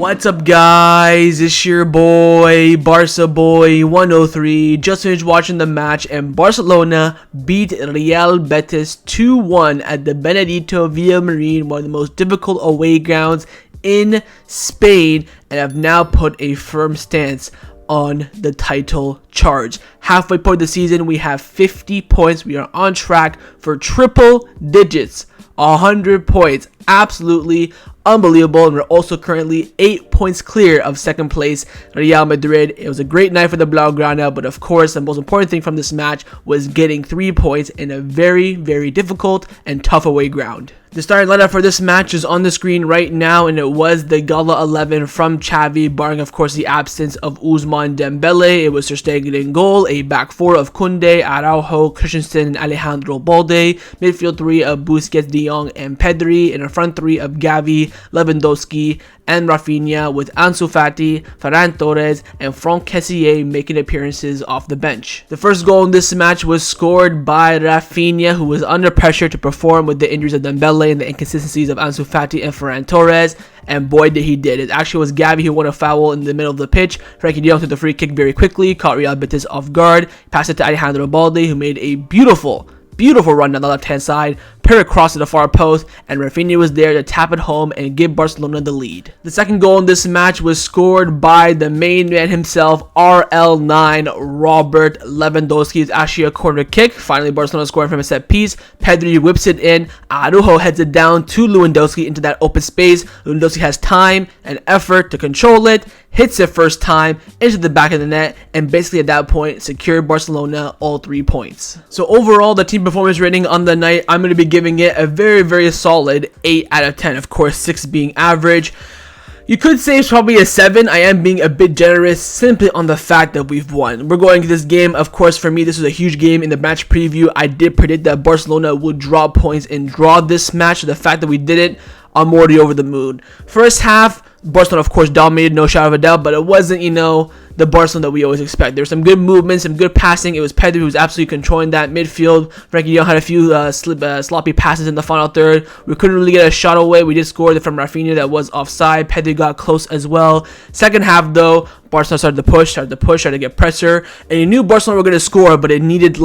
What's up, guys? It's your boy, Barca Boy 103. Just finished watching the match, and Barcelona beat Real Betis 2-1 at the Benito Villamarín, one of the most difficult away grounds in Spain, and have now put a firm stance on the title charge. Halfway point of the season, we have 50 points. We are on track for triple digits, 100 points. Absolutely unbelievable, and we're also currently 8 points clear of second place Real Madrid. It was a great night for the blaugrana, but of course the most important thing from this match was getting 3 points in a very difficult and tough away ground. The starting lineup for this match is on the screen right now, and it was the gala 11 from Xavi, barring of course the absence of Ousmane Dembele. It was Ter Stegen in goal, a back four of Kounde, Araujo, Christensen, and Alejandro Balde, midfield three of Busquets, De Jong, and Pedri, and a front three of Xavi, Lewandowski, and Raphinha, with Ansu Fati, Ferran Torres, and Kessie making appearances off the bench. The first goal in this match was scored by Raphinha, who was under pressure to perform with the injuries of Dembele and the inconsistencies of Ansu Fati and Ferran Torres, and boy did he did. It actually was Xavi who won a foul in the middle of the pitch. Frenkie de Jong took the free kick very quickly, caught Real Betis off guard, passed it to Alejandro Balde, who made a beautiful run down the left-hand side, pair across to the far post, and Raphinha was there to tap it home and give Barcelona the lead. The second goal in this match was scored by the main man himself, RL9 Robert Lewandowski. It's actually a corner kick. Finally, Barcelona scoring from a set piece. Pedri whips it in. Araujo heads it down to Lewandowski into that open space. Lewandowski has time and effort to control it, hits it first time into the back of the net, and basically at that point secured Barcelona all 3 points. So overall, the team performance rating on the night, I'm going to be giving it a very solid 8 out of 10. Of course, 6 being average. You could say it's probably a 7. I am being a bit generous simply on the fact that we've won. We're going to this game. Of course, for me, this was a huge game. In the match preview, I did predict that Barcelona would drop points and draw this match. So the fact that we didn't, I'm already over the moon. First half, Barcelona, of course, dominated, no shadow of a doubt, but it wasn't, the Barcelona that we always expect. There were some good movements, some good passing. It was Pedri who was absolutely controlling that midfield. Frenkie de Jong had a few sloppy passes in the final third. We couldn't really get a shot away. We did score from Raphinha that was offside. Pedri got close as well. Second half, though, Barcelona started to get pressure, and you knew Barcelona were going to score, but it needed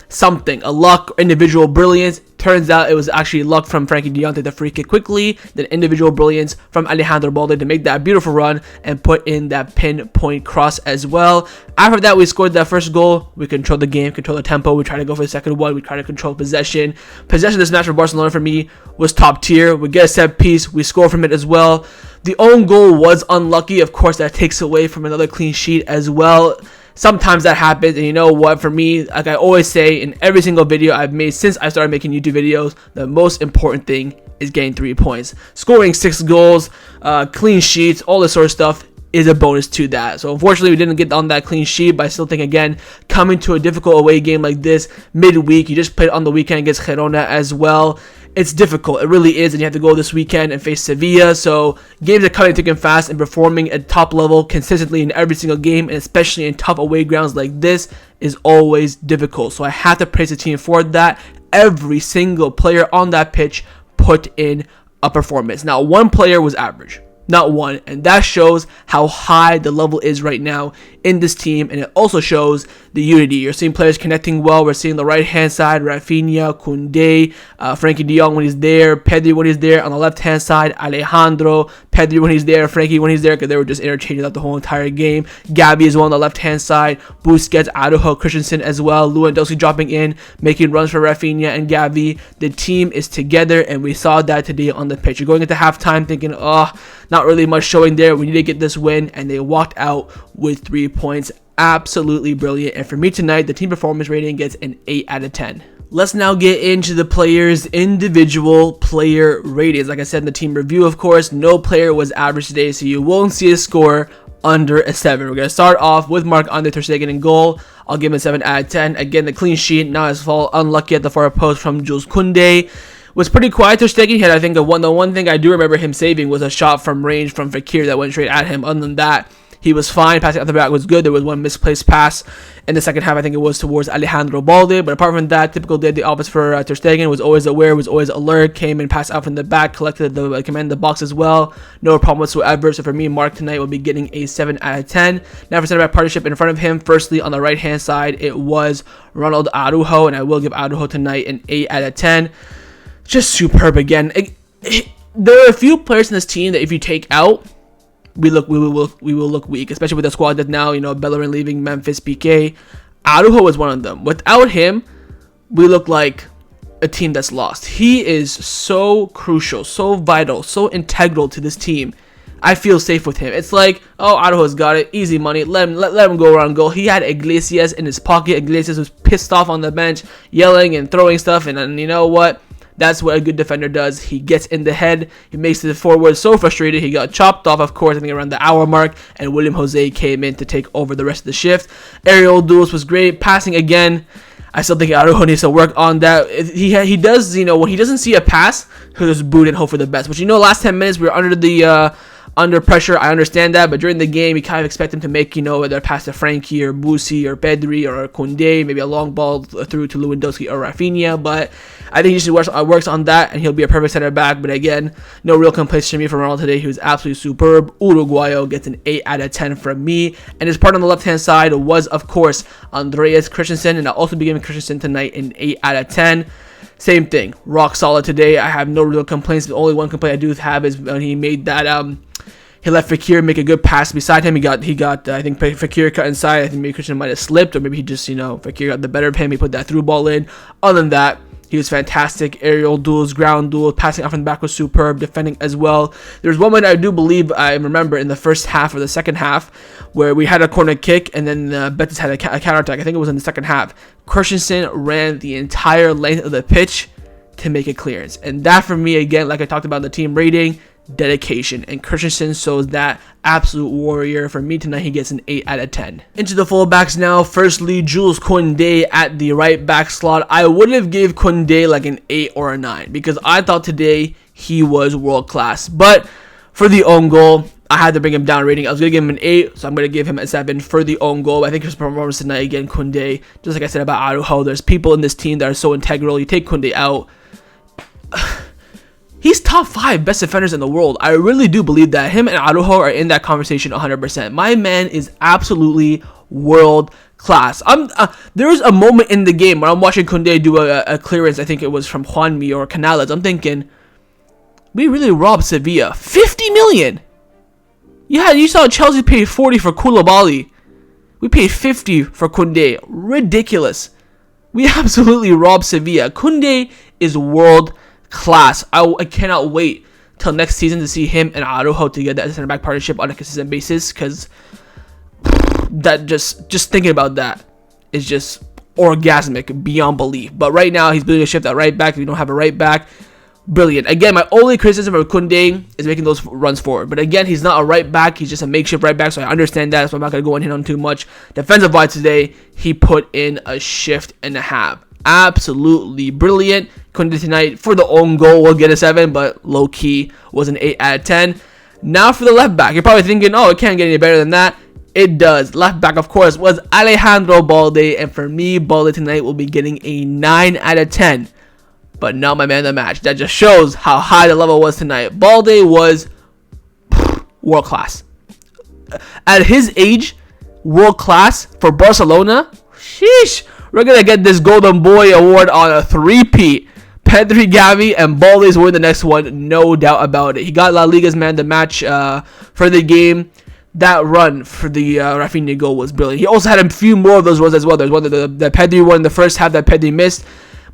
something, a luck, individual brilliance. Turns out it was actually luck from Frenkie de Jong to the free kick quickly, then individual brilliance from Alejandro Balde to make that beautiful run and put in that pinpoint cross as well. After that, we scored that first goal. We controlled the game, controlled the tempo. We tried to go for the second one. We tried to control possession. Possession of this match for Barcelona for me was top tier. We get a set piece. We score from it as well. The own goal was unlucky. Of course, that takes away from another clean sheet as well. Sometimes that happens, and you know what, for me, like I always say in every single video I've made since I started making YouTube videos, the most important thing is getting 3 points. Scoring 6 goals, clean sheets, all this sort of stuff is a bonus to that. So unfortunately, we didn't get on that clean sheet, but I still think, again, coming to a difficult away game like this midweek, you just played on the weekend against Girona as well. It's difficult, it really is, and you have to go this weekend and face Sevilla, so games are coming thick and fast, and performing at top level consistently in every single game, and especially in tough away grounds like this, is always difficult. So I have to praise the team for that. Every single player on that pitch put in a performance. Now, one player was average. Not one, and that shows how high the level is right now in this team, and it also shows the unity. You're seeing players connecting well. We're seeing the right-hand side, Raphinha, Kounde, Frenkie de Jong when he's there, Pedri when he's there. On the left-hand side, Alejandro, Pedri when he's there, Frenkie when he's there, because they were just interchanging out the whole entire game. Xavi as well on the left-hand side, Busquets, Araujo, Christensen as well, Lewandowski dropping in, making runs for Raphinha and Xavi. The team is together, and we saw that today on the pitch. You're going into halftime thinking, not really much showing there. We need to get this win, and they walked out with 3 points. Absolutely brilliant. And for me tonight, the team performance rating gets an 8 out of 10. Let's now get into the players' individual player ratings. Like I said in the team review, of course, no player was average today, so you won't see a score under a 7. We're going to start off with Marc-Andre Ter Stegen in goal. I'll give him a 7 out of 10. Again, the clean sheet, not his fault. Unlucky at the far post from Jules Kounde. Was pretty quiet. Ter Stegen had, I think, the one thing I do remember him saving was a shot from range from Fekir that went straight at him. Other than that, He was fine. Passing out the back was good. There was one misplaced pass in the second half. I think it was towards Alejandro Balde. But apart from that, typical day at the office for Ter Stegen. Was always aware, was always alert. Came and passed out from the back. Collected the command the box as well. No problem whatsoever. So for me, Mark tonight will be getting a 7 out of 10. Now for center back partnership in front of him. Firstly, on the right hand side, it was Ronald Araujo, and I will give Araujo tonight an 8 out of 10. Just superb again. There are a few players in this team that if you take out, we will look weak, especially with the squad that now, Bellerin leaving, Memphis, Pique. Araujo was one of them. Without him, we look like a team that's lost. He is so crucial, so vital, so integral to this team. I feel safe with him. It's like, oh, Araujo's got it, easy money. Let him go around goal. He had Iglesias in his pocket. Iglesias was pissed off on the bench, yelling and throwing stuff, and you know what? That's what a good defender does. He gets in the head. He makes the forward so frustrated. He got chopped off, of course, I think around the hour mark. And William Jose came in to take over the rest of the shift. Aerial duels was great. Passing again. I still think Araujo needs to work on that. He does, when he doesn't see a pass, he'll just boot and hope for the best. But last 10 minutes, we were under pressure. I understand that, but during the game, you kind of expect him to make, whether a pass to Frankie or Busquets or Pedri or Kounde, maybe a long ball through to Lewandowski or Raphinha, but I think he just works on that, and he'll be a perfect center back. But again, no real complaints from me from Ronald today. He was absolutely superb. Uruguayo gets an 8 out of 10 from me, and his part on the left-hand side was, of course, Andreas Christensen, and I'll also be giving Christensen tonight an 8 out of 10. Same thing, rock solid today. I have no real complaints. The only one complaint I do have is when he made that he let Fekir make a good pass beside him. He got I think Fekir cut inside. I think maybe Christian might have slipped, or maybe he just, Fekir got the better of him. He put that through ball in. Other than that, he was fantastic. Aerial duels, ground duels, passing out from the back was superb, defending as well. There's one moment I do believe I remember in the first half or the second half where we had a corner kick and then Betis had a counterattack. I think it was in the second half. Christensen ran the entire length of the pitch to make a clearance. And that for me, again, like I talked about the team rating, dedication, and Christensen shows that absolute warrior. For me tonight, he gets an 8 out of 10. Into the fullbacks now. Firstly, Jules Kounde at the right back slot. I would have gave Kounde like an 8 or a 9 because I thought today he was world class. But for the own goal, I had to bring him down rating. I was going to give him an 8, so I'm going to give him a 7 for the own goal. I think his performance tonight, again, Kounde, just like I said about Araujo, there's people in this team that are so integral. You take Kounde out, he's top 5 best defenders in the world. I really do believe that. Him and Araujo are in that conversation 100%. My man is absolutely world class. There was a moment in the game where I'm watching Kounde do a clearance. I think it was from Juanmi or Canales. I'm thinking, we really robbed Sevilla. 50 million. Yeah, you saw Chelsea pay 40 for Koulibaly. We paid 50 for Kounde. Ridiculous. We absolutely robbed Sevilla. Kounde is world class. I cannot wait till next season to see him and Araujo together as a center back partnership on a consistent basis, because that just thinking about that is just orgasmic beyond belief. But right now he's building a shift at right back. We don't have a right back. Brilliant. Again, my only criticism of Kounde is making those runs forward. But again, he's not a right back. He's just a makeshift right back, so I understand that. So I'm not going to go in on too much. Defensive-wise today, he put in a shift and a half. Absolutely brilliant. Kounde tonight, for the own goal, will get a 7, but low-key was an 8 out of 10. Now for the left back. You're probably thinking, oh, it can't get any better than that. It does. Left back, of course, was Alejandro Balde. And for me, Balde tonight will be getting a 9 out of 10. But not my man of the match. That just shows how high the level was tonight. Balde was world class. At his age, world class for Barcelona. Sheesh. We're going to get this Golden Boy award on a 3-peat. Pedri, Xavi, and Balde's win the next one. No doubt about it. He got La Liga's man of the match for the game. That run for the Raphinha goal was brilliant. He also had a few more of those runs as well. There's one the Pedri one in the first half that Pedri missed.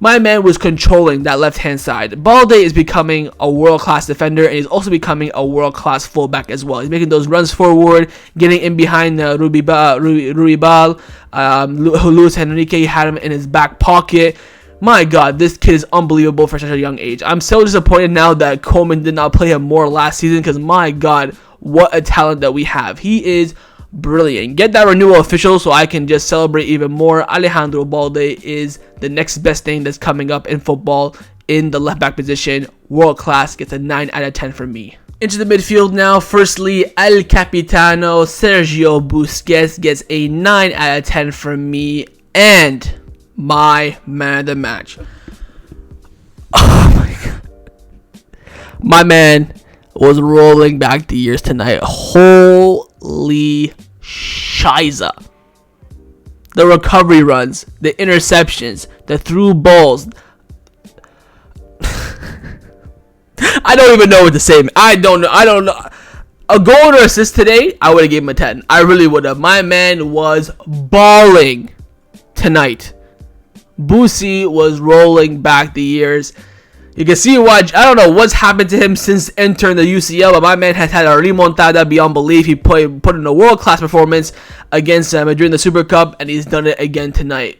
My man was controlling that left-hand side. Balde is becoming a world-class defender, and he's also becoming a world-class fullback as well. He's making those runs forward, getting in behind Ruibal. Luis Enrique had him in his back pocket. My God, this kid is unbelievable for such a young age. I'm so disappointed now that Coleman did not play him more last season, because my God, what a talent that we have. He is brilliant. Get that renewal official so I can just celebrate even more. Alejandro Balde is the next best thing that's coming up in football in the left back position. World class. Gets a 9 out of 10 from me. Into the midfield now. Firstly, El Capitano, Sergio Busquets gets a 9 out of 10 from me. And my man of the match. Oh my god. My man was rolling back the years tonight. Holy shiza. The recovery runs, the interceptions, the through balls. I don't even know what to say. I don't know. A goal or assist today, I would have given him a 10. I really would have. My man was balling tonight. Boosie was rolling back the years. You can see why. I don't know what's happened to him since entering the UCL, but my man has had a remontada beyond belief. He put in a world-class performance against Madrid in the Super Cup, and he's done it again tonight.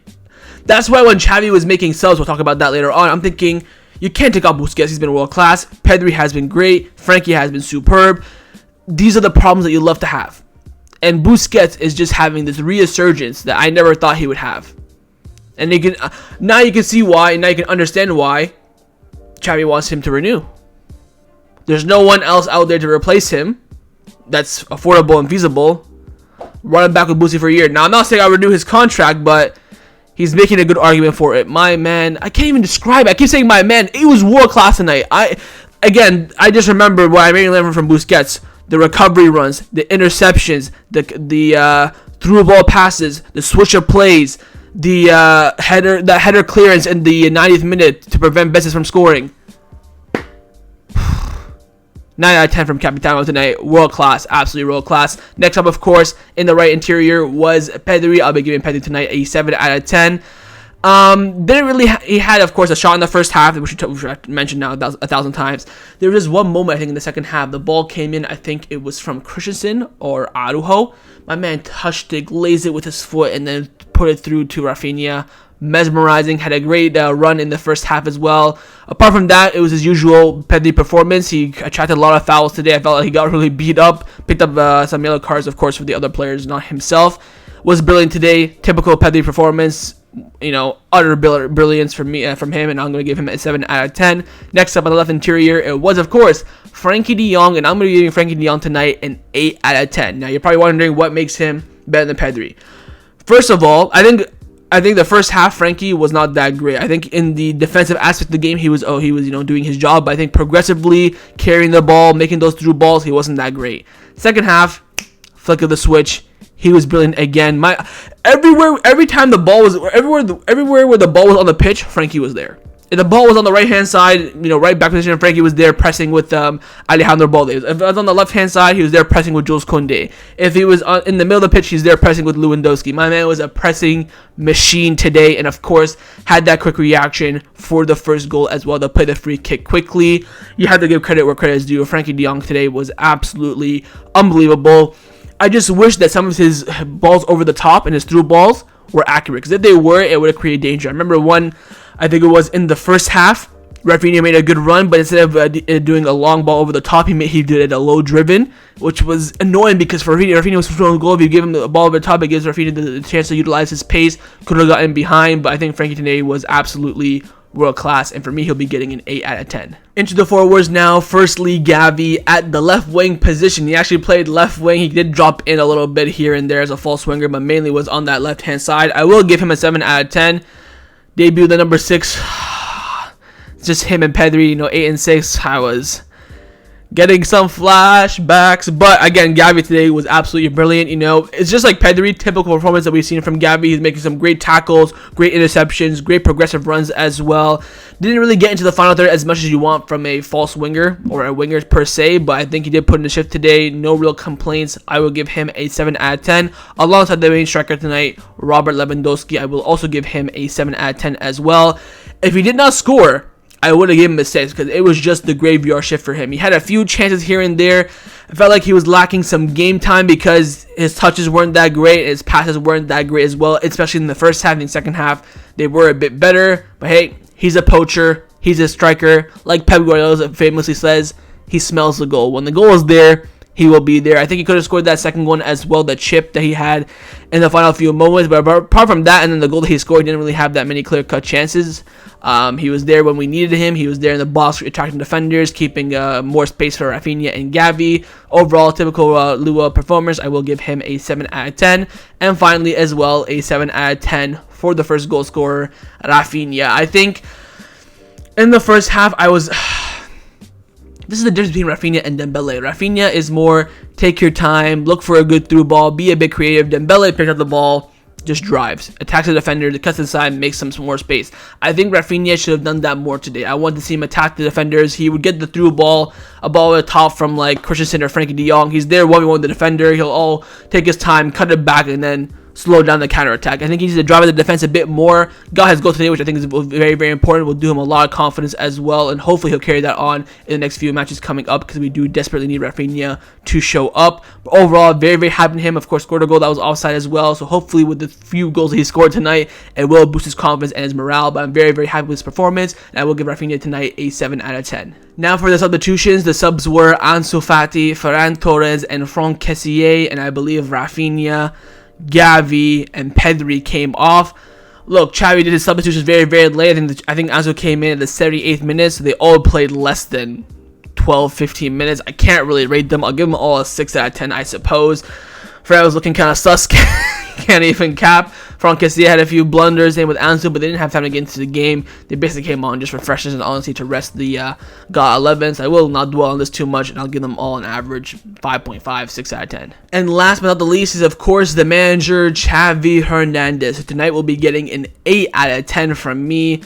That's why when Xavi was making subs, we'll talk about that later on, I'm thinking, you can't take out Busquets. He's been world-class. Pedri has been great. Frankie has been superb. These are the problems that you love to have. And Busquets is just having this resurgence that I never thought he would have. And now you can see why, and now you can understand why Xavi wants him to renew. There's no one else out there to replace him that's affordable and feasible. Running back with Boosie for a year. Now, I'm not saying I'll renew his contract, but he's making a good argument for it. My man, I can't even describe it. I keep saying my man. He was world class tonight. I just remember what I mainly learned from Busquets: the recovery runs, the interceptions, the through ball passes, the switch of plays, the header clearance in the 90th minute to prevent Betis from scoring. 9 out of 10 from Capitano tonight. World class. Absolutely world class. Next up, of course, in the right interior was Pedri. I'll be giving Pedri tonight a 7 out of 10. He had, of course, a shot in the first half, which I mentioned now 1,000 times. There was just one moment, I think, in the second half. The ball came in, I think it was from Christensen or Araujo. My man touched it, glazed it with his foot, and then put it through to Raphinha. Mesmerizing, had a great run in the first half as well. Apart from that, it was his usual Pedri performance. He attracted a lot of fouls today. I felt like he got really beat up. Picked up some yellow cards, of course, for the other players, not himself. Was brilliant today. Typical Pedri performance. Utter brilliance from him, and I'm going to give him a 7 out of 10. Next up on the left interior, it was, of course, Frankie de Jong, and I'm going to be giving Frankie de Jong tonight an 8 out of 10. Now, you're probably wondering what makes him better than Pedri. First of all, I think the first half, Frankie was not that great. I think in the defensive aspect of the game, he was doing his job. But I think progressively carrying the ball, making those through balls, he wasn't that great. Second half, flick of the switch, he was brilliant again. Every time the ball was everywhere where the ball was on the pitch, Frankie was there. If the ball was on the right hand side, right back position, Frankie was there pressing with Alejandro Balde. If it was on the left hand side, he was there pressing with Jules Kounde. If he was in the middle of the pitch, he's there pressing with Lewandowski. My man was a pressing machine today, and of course had that quick reaction for the first goal as well to play the free kick quickly. You have to give credit where credit is due. Frankie de Jong today was absolutely unbelievable. I just wish that some of his balls over the top and his through balls were accurate, because if they were, it would have created danger. I remember one, I think it was in the first half, Raphinha made a good run, but instead of doing a long ball over the top, he did it a low driven, which was annoying because for Raphinha was throwing a goal. If you give him the ball over the top, it gives Raphinha the chance to utilize his pace. Could have gotten behind, but I think Frankie today was absolutely world class, and for me, he'll be getting an 8 out of 10. Into the forwards now. Firstly, Xavi at the left wing position. He actually played left wing. He did drop in a little bit here and there as a false winger, but mainly was on that left hand side. I will give him a 7 out of 10. Debut the number 6. It's just him and Pedri, 8 and 6. I was getting some flashbacks, but again, Xavi today was absolutely brilliant. It's just like Pedri, typical performance that we've seen from Xavi. He's making some great tackles, great interceptions, great progressive runs as well. Didn't really get into the final third as much as you want from a false winger or a winger per se, but I think he did put in the shift today. No real complaints. I will give him a 7 out of 10. Alongside the main striker tonight, Robert Lewandowski, I will also give him a 7 out of 10 as well. If he did not score, I would have given him a 6 because it was just the graveyard shift for him. He had a few chances here and there. I felt like he was lacking some game time because his touches weren't that great. His passes weren't that great as well, especially in the first half. In the second half, they were a bit better. But hey, he's a poacher. He's a striker. Like Pep Guardiola famously says, he smells the goal. When the goal is there, he will be there. I think he could have scored that second one as well, the chip that he had in the final few moments. But apart from that, and then the goal that he scored, he didn't really have that many clear-cut chances. He was there when we needed him. He was there in the box, attracting defenders, keeping more space for Raphinha and Xavi. Overall, typical Lua performance. I will give him a 7 out of 10. And finally, as well, a 7 out of 10 for the first goal scorer, Raphinha. I think in the first half, this is the difference between Raphinha and Dembele. Raphinha is more take your time, look for a good through ball, be a bit creative. Dembele picks up the ball, just drives, attacks the defender, cuts inside, makes some more space. I think Raphinha should have done that more today. I want to see him attack the defenders. He would get the through ball, a ball at the top from like Christensen or Frankie de Jong. He's there 1v1 the defender. He'll all take his time, cut it back, and then slow down the counterattack. I think he needs to drive at the defense a bit more. Got his goal today, which I think is very, very important. Will do him a lot of confidence as well, and hopefully he'll carry that on in the next few matches coming up, because we do desperately need Raphinha to show up. But overall, very, very happy with him. Of course, scored a goal that was offside as well, so hopefully with the few goals that he scored tonight, it will boost his confidence and his morale. But I'm very, very happy with his performance, and I will give Raphinha tonight a 7 out of 10. Now for the substitutions, the subs were Ansu Fati, Ferran Torres, and Franck Kessie, and I believe Raphinha, Xavi, and Pedri came off. Look, Xavi did his substitutions very, very late. I think Ansu came in at the 78th minute, so they all played less than 12-15 minutes. I can't really rate them. I'll give them all a 6 out of 10, I suppose. Ferran was looking kind of sus. Can't even cap. Franck Kessie had a few blunders in with Ansu, but they didn't have time to get into the game. They basically came on just for freshness and honestly to rest the gala 11s. I will not dwell on this too much, and I'll give them all an average 5.5, 6 out of 10. And last but not the least is, of course, the manager, Xavi Hernandez. So tonight we'll be getting an 8 out of 10 from me.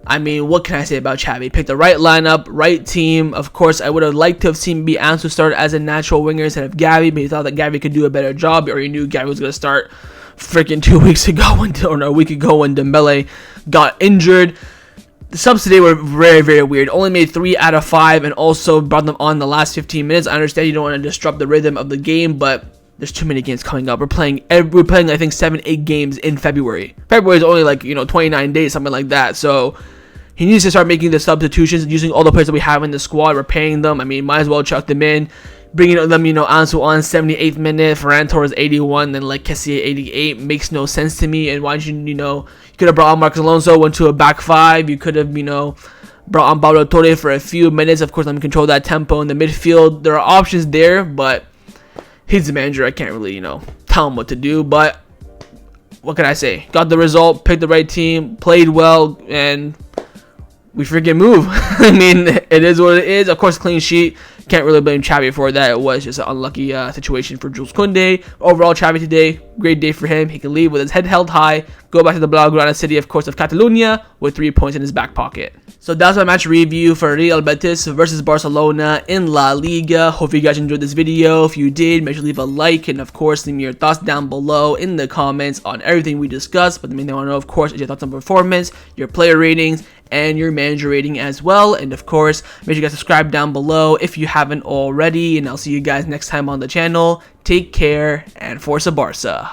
I mean, what can I say about Xavi? Picked the right lineup, right team. Of course, I would have liked to have seen Ansu start as a natural winger instead of Xavi, but he thought that Xavi could do a better job, or he knew Xavi was going to start freaking 2 weeks ago, or a week ago when Dembele got injured. The subs today were very, very weird. Only made 3 out of 5 and also brought them on the last 15 minutes. I understand you don't want to disrupt the rhythm of the game, but there's too many games coming up. We're playing I think 7-8 games in February. February is only like 29 days, something like that. So he needs to start making the substitutions, using all the players that we have in the squad. We're paying them. I mean, might as well chuck them in. Bringing them, Ansu on 78th minute, Ferran Torres 81, then like Kessie 88 makes no sense to me. And why didn't you could have brought on Marcos Alonso, went to a back 5. You could have brought on Pablo Torre for a few minutes. Of course, let me control that tempo in the midfield. There are options there, but he's the manager. I can't really tell him what to do. But what can I say? Got the result, picked the right team, played well, and we freaking move. I mean, it is what it is. Of course, clean sheet. Can't really blame Xavi for that. It was just an unlucky situation for Jules Kounde. Overall, Xavi today, great day for him. He can leave with his head held high, go back to the blaugrana city, of course, of Catalonia, with 3 points in his back pocket. So that's my match review for Real Betis versus Barcelona in La Liga. Hope you guys enjoyed this video. If you did, make sure to leave a like, and of course, leave me your thoughts down below in the comments on everything we discussed. But the main thing I want to know, of course, is your thoughts on performance, your player ratings, and your manager rating as well. And of course, make sure you guys subscribe down below if you haven't already, and I'll see you guys next time on the channel. Take care, and Forza Barca.